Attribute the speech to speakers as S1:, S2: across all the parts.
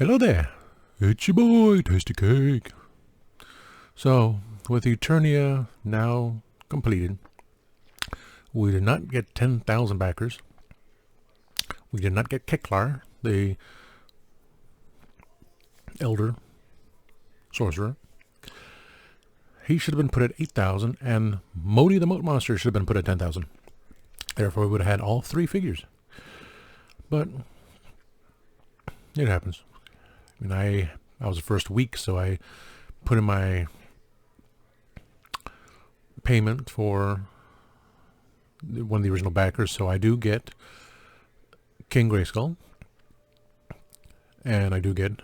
S1: Hello there, it's your boy, Tasty Cake. So, with Eternia now completed, we did not get 10,000 backers. We did not get Keklar, the Elder Sorcerer. He should have been put at 8,000, and MOTU the Moat Monster should have been put at 10,000. Therefore, we would have had all three figures. But it happens. I mean, I was the first week, so I put in my payment for one of the original backers, so I do get King Grayskull, and I do get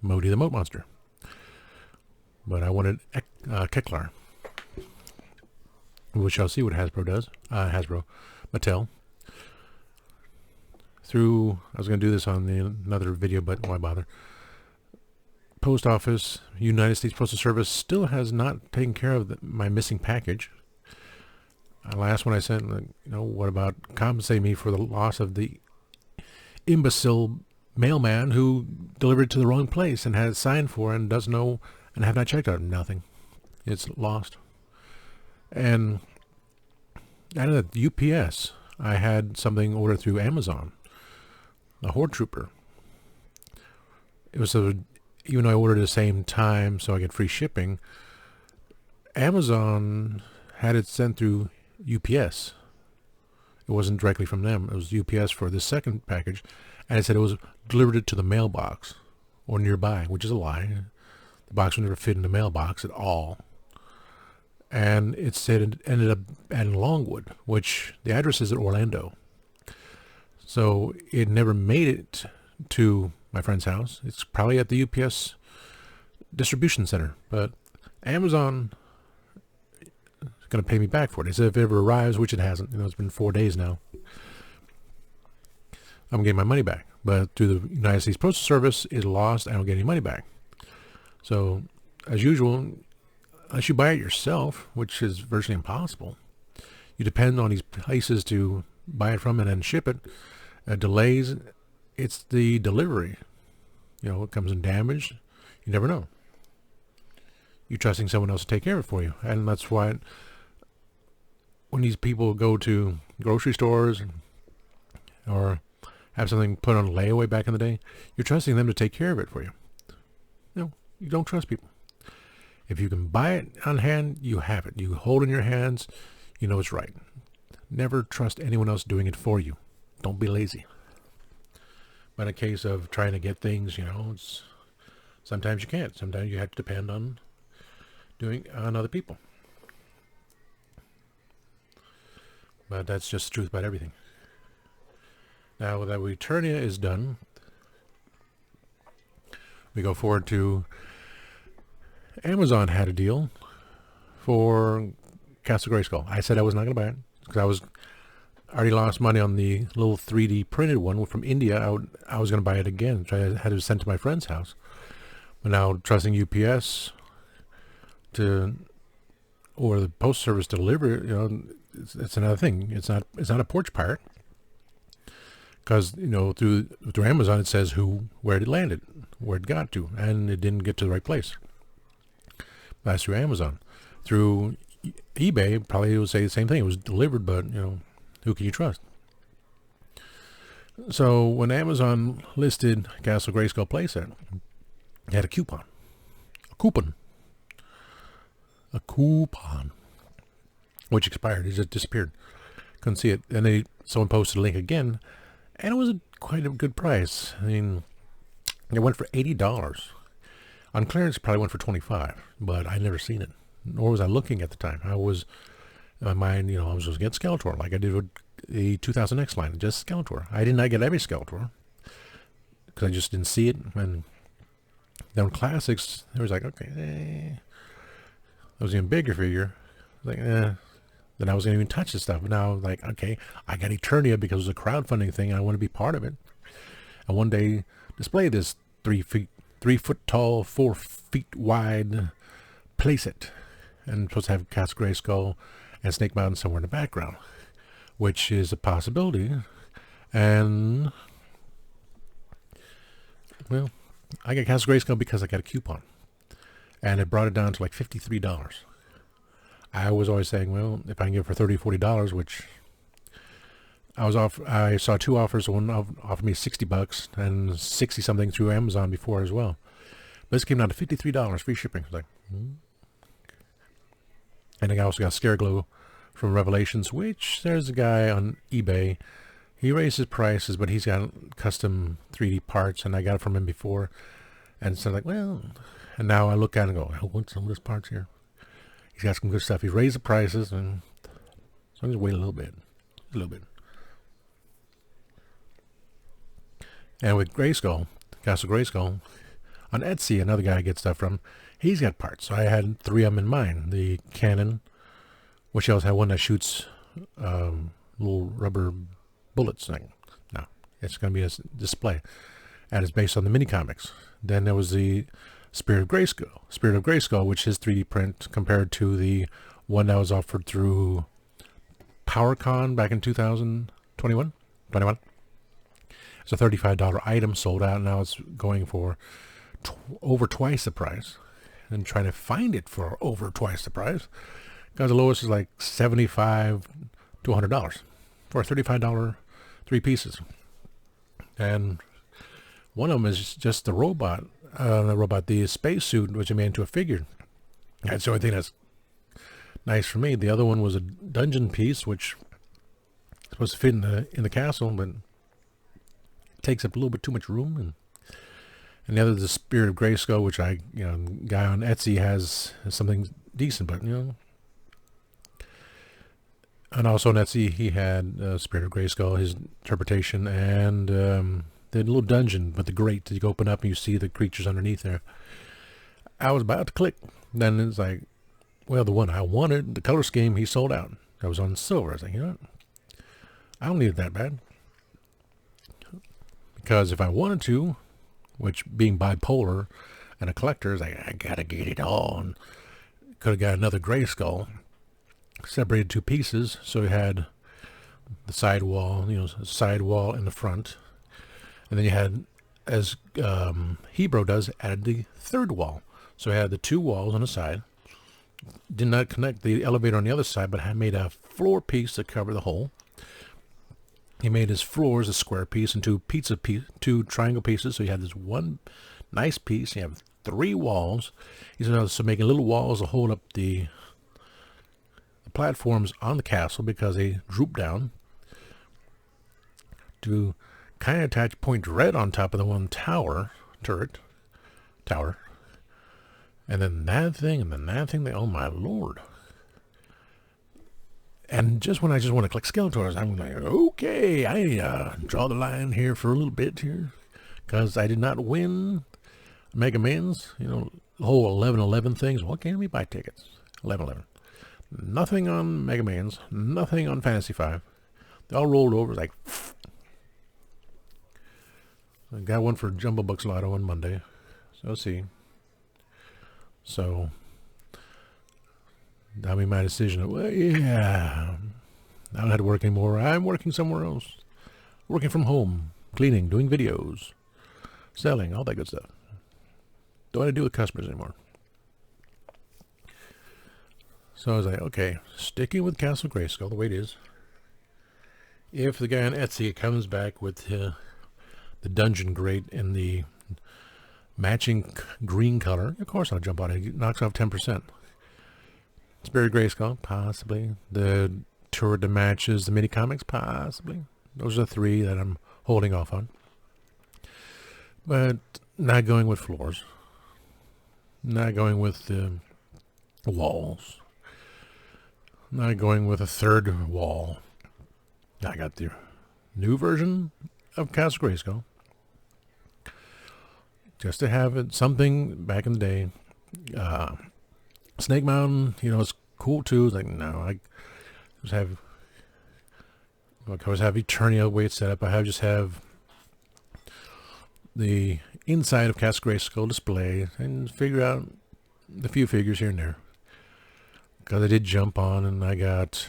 S1: MOTU the Moat Monster. But I wanted Keklar. We shall see what Hasbro does. Mattel. I was going to do this on another video, but why bother? Post Office, United States Postal Service still has not taken care of my missing package. Last one I sent, what about compensate me for the loss of the imbecile mailman who delivered to the wrong place and had it signed for and doesn't know and have not checked out? Nothing. It's lost. And out of the UPS, I had something ordered through Amazon, a Horde Trooper. It was even though I ordered at the same time so I get free shipping, Amazon had it sent through UPS. It wasn't directly from them. It was UPS for the second package, and it said it was delivered to the mailbox or nearby, which is a lie. The box would never fit in the mailbox at all. And it said it ended up in Longwood, which the address is at Orlando. So it never made it to my friend's house. It's probably at the UPS distribution center, but Amazon is going to pay me back for it. They said if it ever arrives, which it hasn't. It's been 4 days now. I'm getting my money back, but through the United States Postal Service, it lost. I don't get any money back. So, as usual, unless you buy it yourself, which is virtually impossible, you depend on these places to buy it from and then ship it. Delays. It's the delivery. It comes in damaged. You never know. You're trusting someone else to take care of it for you. And that's why when these people go to grocery stores or have something put on layaway back in the day, you're trusting them to take care of it for you. You don't trust people. If you can buy it on hand, you have it. You hold it in your hands, you know it's right. Never trust anyone else doing it for you. Don't be lazy. But in a case of trying to get things, sometimes you can't. Sometimes you have to depend on other people. But that's just the truth about everything. Now that Eternia is done, we go forward to Amazon had a deal for Castle Grayskull. I said I was not going to buy it because I already lost money on the little 3D printed one from India. I was going to buy it again. So I had it sent to my friend's house. But now trusting UPS or the post service to deliver it, it's another thing. It's not a porch pirate because through Amazon it says where it landed, where it got to, and it didn't get to the right place. That's through Amazon. Through eBay, probably it would say the same thing. It was delivered, but who can you trust? So when Amazon listed Castle Grayskull playset, it had a coupon, which expired. It just disappeared. Couldn't see it. And someone posted a link again, and it was quite a good price. I mean, it went for $80. On clearance, it probably went for $25, but I never seen it, nor was I looking at the time. I was, in my mind, I was just get Skeletor, like I did with the 2000X line, just Skeletor. I did not get every Skeletor, because I just didn't see it. And then Classics, it was like, okay, I was even bigger figure. Like, then I was going to even touch this stuff. But now, like, okay, I got Eternia because it was a crowdfunding thing, and I want to be part of it. And one day, display this 3 foot tall, 4 feet wide playset. And supposed to have Castle Grayskull and Snake Mountain somewhere in the background, which is a possibility. And, well, I got Castle Grayskull because I got a coupon, and it brought it down to like $53. I was always saying, well, if I can get it for $30, $40, which I saw two offers. One offered me $60 and 60 something through Amazon before as well. But this came down to $53, free shipping. I was like, And I also got Scareglow from Revelations, which there's a guy on eBay. He raises prices, but he's got custom 3D parts, and I got it from him before. And so I'm like, well, and now I look at it and go, I want some of this parts here. He's got some good stuff. He raised the prices, and so I'm going to wait a little bit. And with Grayskull, Castle Grayskull, on Etsy, another guy I get stuff from, he's got parts. So I had 3 of them in mind. The cannon, which else had one that shoots little rubber bullets thing. No, it's going to be a display. And it's based on the mini comics. Then there was the Spirit of Grayskull, which is 3D print compared to the one that was offered through PowerCon back in 2021. It's a $35 item, sold out. Now it's going for over twice the price. And trying to find it for over twice the price, because the lowest is like $75 to $100 for a $35 3 pieces. And one of them is just the robot, the spacesuit, which I made into a figure. That's the only thing that's nice for me. The other one was a dungeon piece, which is supposed to fit in the castle, but it takes up a little bit too much room. And the other is the Spirit of Grayskull, which guy on Etsy has something decent, but and also on Etsy he had Spirit of Grayskull, his interpretation, and the little dungeon, but the grate that you open up and you see the creatures underneath there. I was about to click, then it's like, well, the one I wanted, the color scheme, he sold out. I was on silver. I was like, you know what? I don't need it that bad, because if I wanted to, which being bipolar and a collector is like, I gotta get it all. And could have got another Grayskull, separated 2 pieces, so you had the side wall, side wall in the front, and then you had, as Hebrew does, added the 3rd wall. So you had the 2 walls on the side, did not connect the elevator on the other side, but had made a floor piece to cover the hole. He made his floors a square piece and 2 triangle pieces. So you had this one nice piece. You have 3 walls. He's also making little walls to hold up the platforms on the castle, because they droop down to kind of attach Point Red on top of the one tower. And then that thing, oh my lord. And just when I just want to click Skeletors, I'm like, okay, I draw the line here for a little bit here, because I did not win Mega Mans, the whole 11-11 things. What can we buy tickets? 11-11. Nothing on Mega Mans, nothing on Fantasy 5. They all rolled over like. I got one for Jumbo Bucks Lotto on Monday, so we'll see. So that'll be my decision. Well, yeah, I don't have to work anymore. I'm working somewhere else. Working from home, cleaning, doing videos, selling, all that good stuff. Don't want to do with customers anymore. So I was like, okay, sticking with Castle Grayskull the way it is. If the guy on Etsy comes back with the dungeon grate in the matching green color, of course I'll jump on it. It knocks off 10%. Spirit Grayskull, possibly. The turret that matches the mini comics, possibly. Those are 3 that I'm holding off on. But not going with floors. Not going with the walls. Not going with a 3rd wall. I got the new version of Castle Grayskull, just to have it something back in the day. Snake Mountain, it's cool too. It's like, no, I always have Eternia the way it's set up. I just have the inside of Castle Grayskull display and figure out the few figures here and there. Because I did jump on, and I got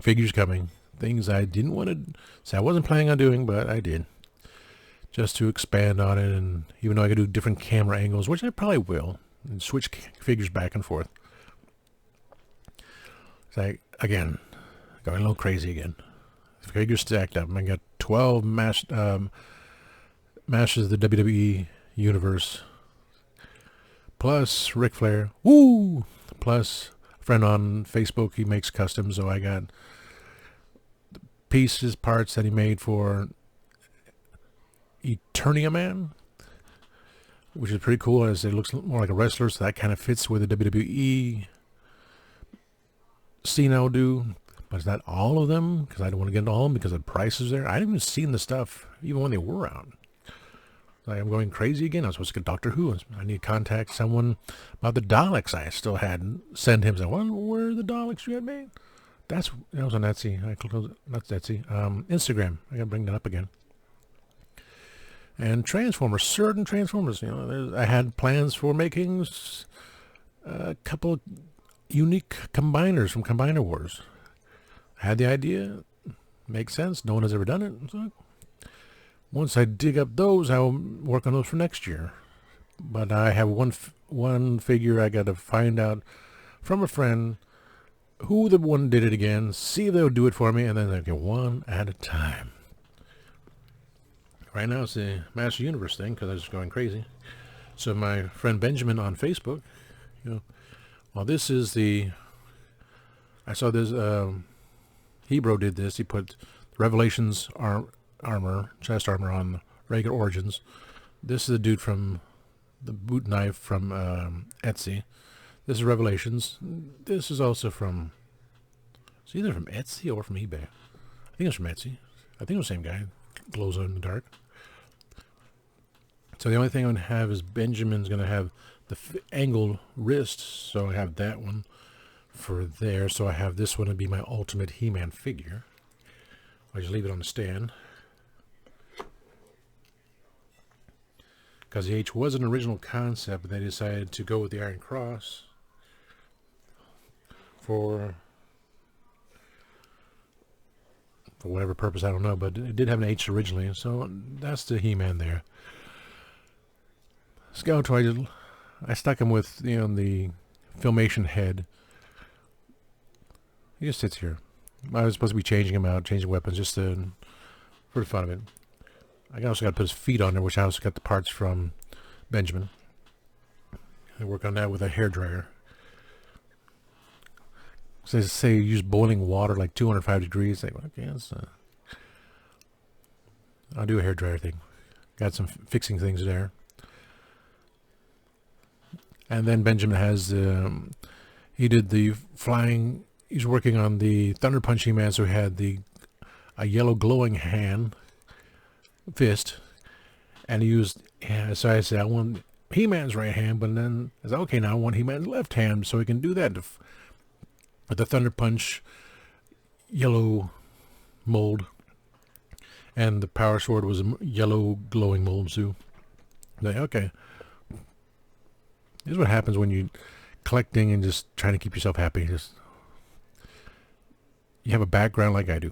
S1: figures coming. Things I didn't want to say I wasn't planning on doing, but I did. just to expand on it. And even though I could do different camera angles, which I probably will, and switch figures back and forth. It's like, again, going a little crazy again. Figures stacked up. I got 12 Masters of the WWE Universe, plus Ric Flair, woo! Plus a friend on Facebook, he makes customs, so I got pieces, parts that he made for Eternia Man, which is pretty cool, as it looks more like a wrestler, so that kind of fits with the WWE scene I'll do. But it's not all of them, because I don't want to get into all of them because the price is there. I haven't even seen the stuff, even when they were out. Like, I'm going crazy again. I was supposed to get Doctor Who. I need to contact someone about the Daleks I still had. Send him. Say, well, where are the Daleks you had made? That was on Etsy. Not Etsy. Instagram. I got to bring that up again. And Transformers. Certain Transformers. You know, I had plans for making a couple unique combiners from Combiner Wars. I had the idea. Makes sense. No one has ever done it. So once I dig up those, I'll work on those for next year. But I have one figure I got to find out from a friend who the one did it again, see if they'll do it for me, and then I get one at a time. Right now it's the Master Universe thing because I was going crazy. So my friend Benjamin on Facebook, you know, well, this is the, I saw this, Hebrew did this. He put Revelations armor, chest armor on regular Origins. This is the dude from the boot knife from Etsy. This is Revelations. This is also from, it's either from Etsy or from eBay. I think it's from Etsy. I think it's the same guy. Glows in the dark. So the only thing I'm going to have is Benjamin's going to have the angled wrist. So I have that one for there. So I have this one to be my ultimate He-Man figure. I just leave it on the stand. Because the H was an original concept, but they decided to go with the Iron Cross for whatever purpose, I don't know, but it did have an H originally, so that's the He-Man there. Skeletor, I stuck him with, you know, the Filmation head. He just sits here. I was supposed to be changing him out, changing weapons, just for the fun of it. I also got to put his feet on there, which I also got the parts from Benjamin. I work on that with a hairdryer. So they say use boiling water, like 205 degrees. Like, okay, I'll do a hairdryer thing. Got some fixing things there. And then Benjamin has, he did the flying, he's working on the Thunder Punching Man, so he had a yellow glowing fist, and he used, so I said, I want He-Man's right hand, but then I said, okay, now I want He-Man's left hand, so he can do that. With the Thunder Punch yellow mold, and the Power Sword was a yellow glowing mold too. Like, okay. This is what happens when you're collecting and just trying to keep yourself happy. Just, you have a background like I do.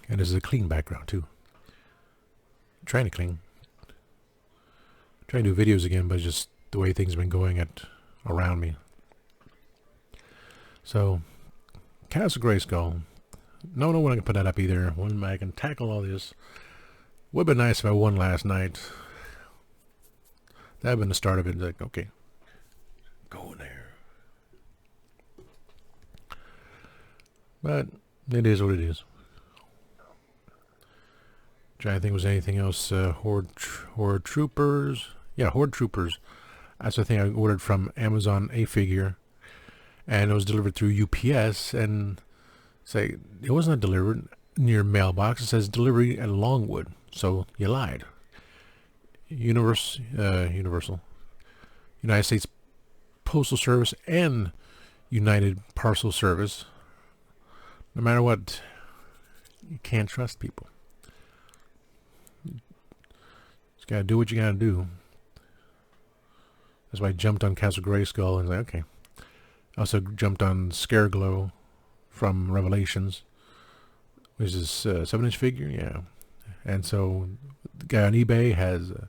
S1: And this is a clean background too. I'm trying to clean. I'm trying to do videos again, but just the way things have been going around me. So, Castle Grayskull. No one can put that up either. When I can tackle all this. Would have been nice if I won last night. That would have been the start of it. Like, okay, go in there. But it is what it is. Trying to think, was anything else? Horde Troopers. Yeah, Horde Troopers. That's the thing I ordered from Amazon, a figure. And it was delivered through UPS, and say it wasn't delivered near mailbox. It says delivery at Longwood, so you lied. Universal, United States Postal Service and United Parcel Service. No matter what, you can't trust people. You just gotta do what you gotta do. That's why I jumped on Castle Grayskull and was like, okay. I also jumped on Scareglow from Revelations, which is a 7-inch figure. Yeah, And so the guy on eBay has a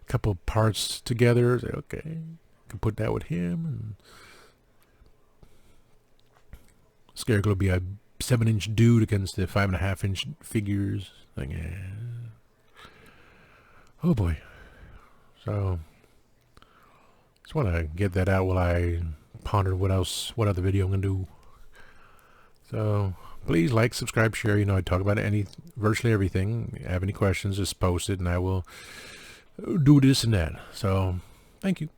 S1: couple of parts together. Say, okay, can put that with him. And Scarecrow will be a 7-inch dude against the 5.5-inch figures. Like, yeah. Oh boy. So just want to get that out while I ponder what other video I'm gonna do. So please like, subscribe, share. You know, I talk about virtually everything. If you have any questions, just post it and I will do this and that. So thank you.